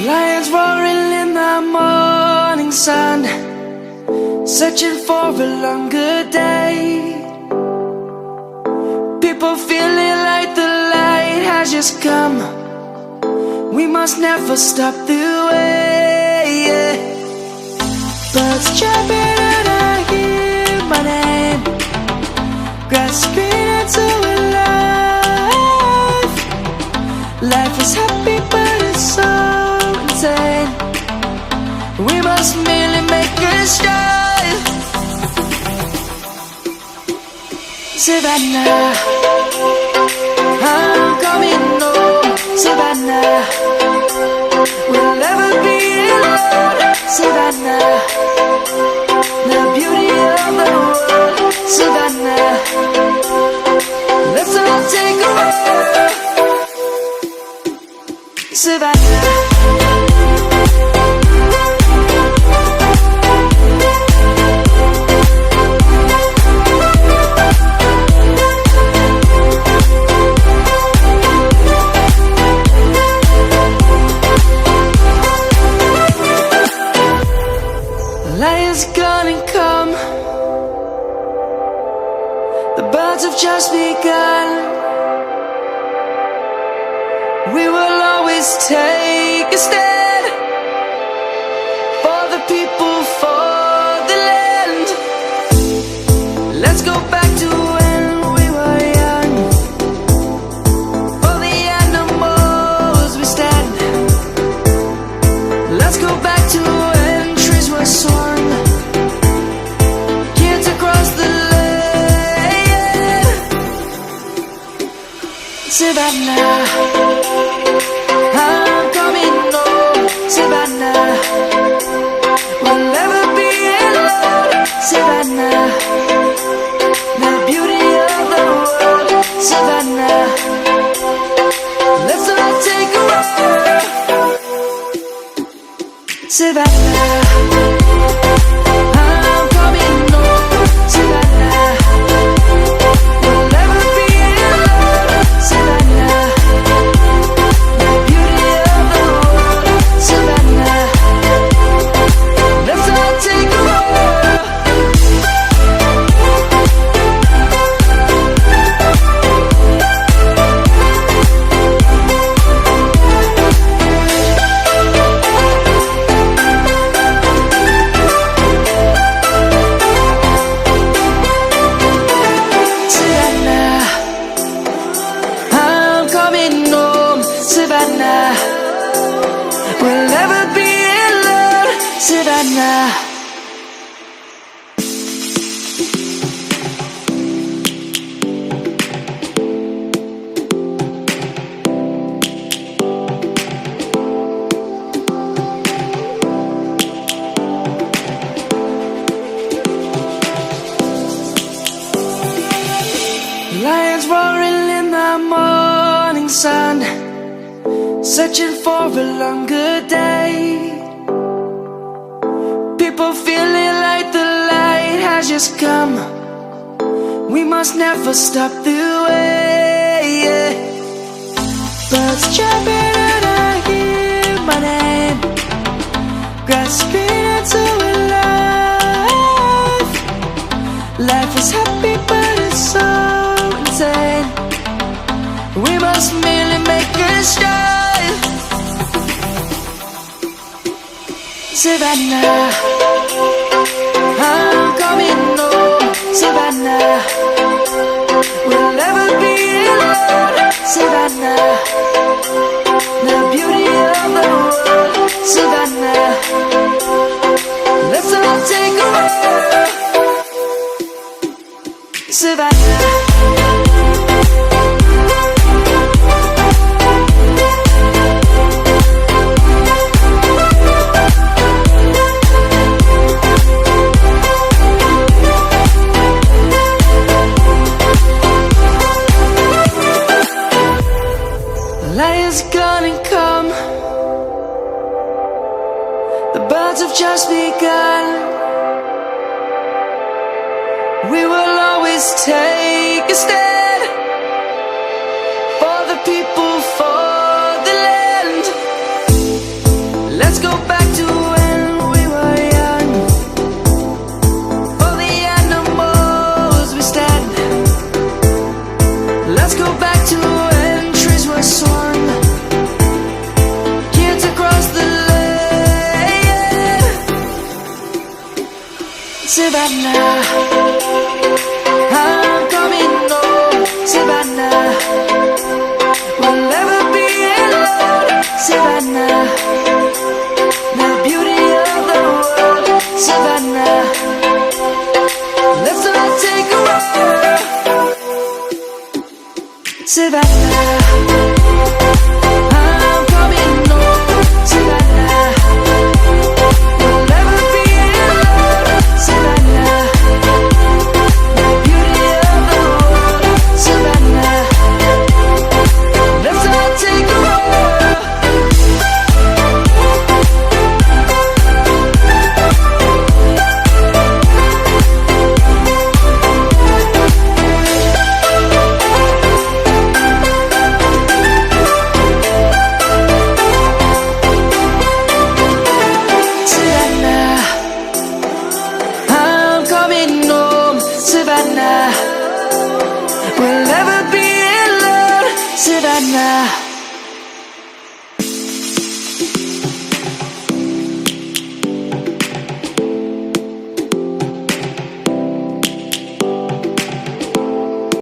Lions roaring in the morning sun, searching for a longer day. People feeling like the light has just come. We must never stop the way. Birds chirping and I hear my name, grasping into a life. Life is happy but it's so insane. We must merely make a start. Savannah, I'm coming home. Savannah, we'll never be alone. Savannah, the beauty of the world. Savannah, let's all take a walk. Savannah. Lion's gonna come. The birds have just begun. We will always take a stand for the people, for the land. Let's go back to when we were young. For the animals we stand. Let's go back to when trees were soaring. Savannah, I'm coming home. Savannah, we'll never be alone. Savannah, the beauty of the world. Savannah, let's all take a walk. Savannah, I'm coming home. Savannah, we'll never be alone. Savannah, the beauty of the world. Savannah, let's all take a walk. Savannah, I'm coming home. Savannah, we'll never be alone. Savannah. Lions roaring in the morning sun, searching for a longer day. People feeling like the light has just come. We must never stop the way. Birds chirping and I hear my name, grasping into a life. Life is happy but it's so insane. We must merely make a start. Savannah, I'm coming home. Savannah, we'll never be alone. Savannah, the beauty of the world. Savannah, let's all take a walk. Savannah. is gonna come. The birds have just begun. We will always take a stand for the people, for the land. Let's go back to when we were young. For the animals we stand. Let's go back to when trees were swung. Kids across the land. Savannah, I'm coming home. Savannah, we'll never be alone. Savannah, the beauty of the world. Savannah, let's all take a walk. Savannah, I'm coming home. Savannah, we'll never be alone. Savannah, the beauty of the world. Savannah, let's all take a walk. Savannah, I'm coming home. Savannah, we'll never be alone. Savannah.